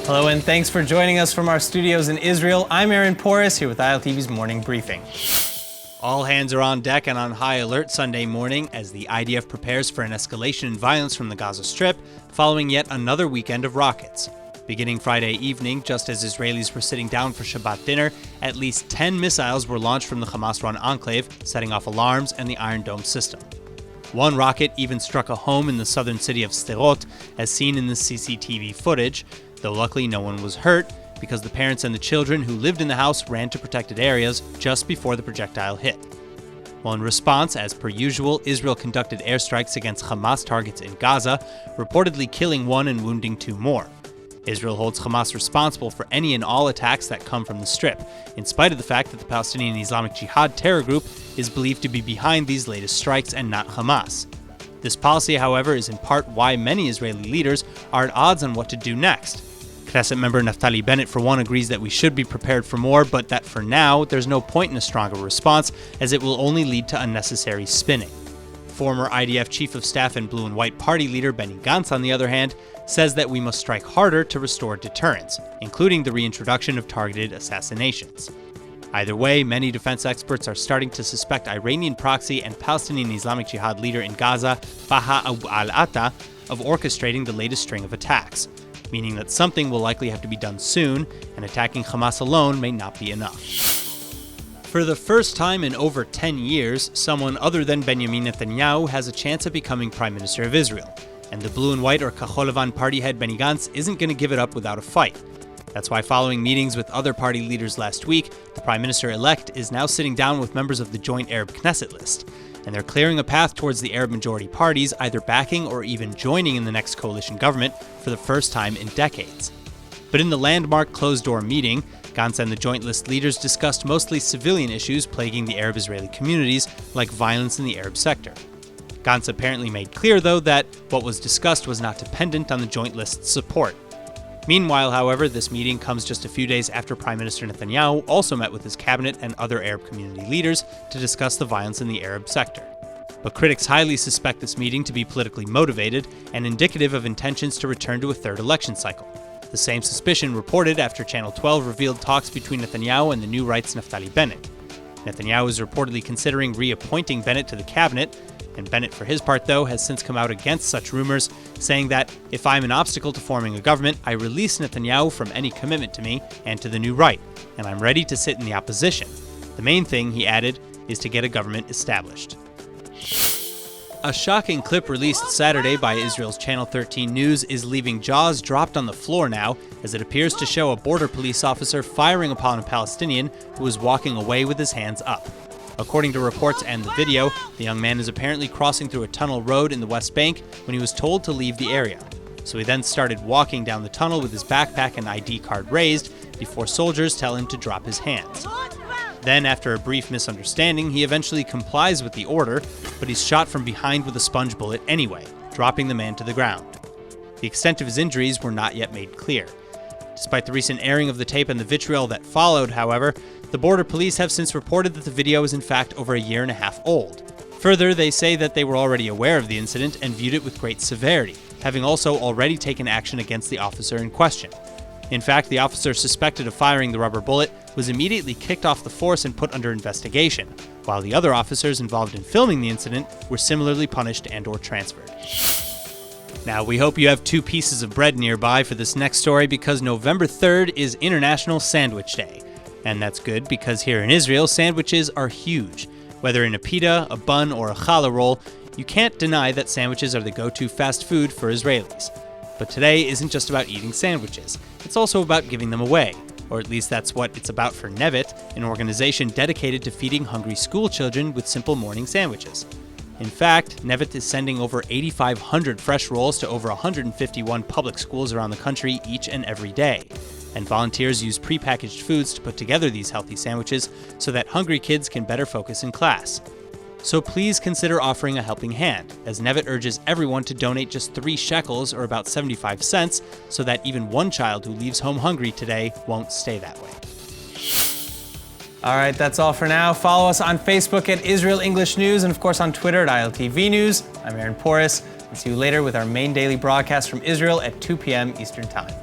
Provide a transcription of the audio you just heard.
Hello and thanks for joining us from our studios in Israel. I'm Aaron Porras here with ILTV's Morning Briefing. All hands are on deck and on high alert Sunday morning as the IDF prepares for an escalation in violence from the Gaza Strip following yet another weekend of rockets. Beginning Friday evening, just as Israelis were sitting down for Shabbat dinner, at least 10 missiles were launched from the Hamas-run enclave, setting off alarms and the Iron Dome system. One rocket even struck a home in the southern city of Sderot, as seen in the CCTV footage, though luckily no one was hurt because the parents and the children who lived in the house ran to protected areas just before the projectile hit. Well, in response, as per usual, Israel conducted airstrikes against Hamas targets in Gaza, reportedly killing one and wounding two more. Israel holds Hamas responsible for any and all attacks that come from the Strip, in spite of the fact that the Palestinian Islamic Jihad terror group is believed to be behind these latest strikes and not Hamas. This policy, however, is in part why many Israeli leaders are at odds on what to do next. Knesset member Naftali Bennett, for one, agrees that we should be prepared for more, but that for now, there's no point in a stronger response, as it will only lead to unnecessary spinning. Former IDF Chief of Staff and Blue and White Party leader Benny GANTZ, on the other hand, says that we must strike harder to restore deterrence, including the reintroduction of targeted assassinations. Either way, many defense experts are starting to suspect Iranian proxy and Palestinian Islamic Jihad leader in Gaza, Baha Abu al-Atta, of orchestrating the latest string of attacks, meaning that something will likely have to be done soon, and attacking Hamas alone may not be enough. For the first time in over 10 years, someone other than Benjamin Netanyahu has a chance at becoming Prime Minister of Israel, and the Blue and White or Kahol Levan party head Benny Gantz isn't going to give it up without a fight. That's why following meetings with other party leaders last week, the Prime Minister-elect is now sitting down with members of the joint Arab Knesset list, and they're clearing a path towards the Arab-majority parties either backing or even joining in the next coalition government for the first time in decades. But in the landmark closed-door meeting, Gantz and the joint list leaders discussed mostly civilian issues plaguing the Arab-Israeli communities, like violence in the Arab sector. Gantz apparently made clear, though, that what was discussed was not dependent on the joint list's support. Meanwhile, however, this meeting comes just a few days after Prime Minister Netanyahu also met with his cabinet and other Arab community leaders to discuss the violence in the Arab sector. But critics highly suspect this meeting to be politically motivated and indicative of intentions to return to a third election cycle. The same suspicion reported after Channel 12 revealed talks between Netanyahu and the New Right's Naftali Bennett. Netanyahu is reportedly considering reappointing Bennett to the cabinet, and Bennett, for his part, though, has since come out against such rumors, saying that, if I'm an obstacle to forming a government, I release Netanyahu from any commitment to me and to the New Right, and I'm ready to sit in the opposition. The main thing, he added, is to get a government established. A shocking clip released Saturday by Israel's Channel 13 News is leaving jaws dropped on the floor now, as it appears to show a border police officer firing upon a Palestinian who was walking away with his hands up. According to reports and the video, the young man is apparently crossing through a tunnel road in the West Bank when he was told to leave the area. So he then started walking down the tunnel with his backpack and ID card raised before soldiers tell him to drop his hands. Then, after a brief misunderstanding, he eventually complies with the order, but he's shot from behind with a sponge bullet anyway, dropping the man to the ground. The extent of his injuries were not yet made clear. Despite the recent airing of the tape and the vitriol that followed, however, the border police have since reported that the video is in fact over a year and a half old. Further, they say that they were already aware of the incident and viewed it with great severity, having also already taken action against the officer in question. In fact, the officer suspected of firing the rubber bullet was immediately kicked off the force and put under investigation, while the other officers involved in filming the incident were similarly punished and/or transferred. Now, we hope you have 2 pieces of bread nearby for this next story because November 3rd is International Sandwich Day. And that's good because here in Israel, sandwiches are huge. Whether in a pita, a bun, or a challah roll, you can't deny that sandwiches are the go-to fast food for Israelis. But today isn't just about eating sandwiches. It's also about giving them away. Or at least that's what it's about for Nevet, an organization dedicated to feeding hungry school children with simple morning sandwiches. In fact, Nevet is sending over 8,500 fresh rolls to over 151 public schools around the country each and every day. And volunteers use prepackaged foods to put together these healthy sandwiches so that hungry kids can better focus in class. So please consider offering a helping hand, as Nevet urges everyone to donate just 3 shekels, or about 75 cents, so that even one child who leaves home hungry today won't stay that way. All right, that's all for now. Follow us on Facebook at Israel English News and, of course, on Twitter at ILTV News. I'm Aaron Porras. I'll see you later with our main daily broadcast from Israel at 2 p.m. Eastern Time.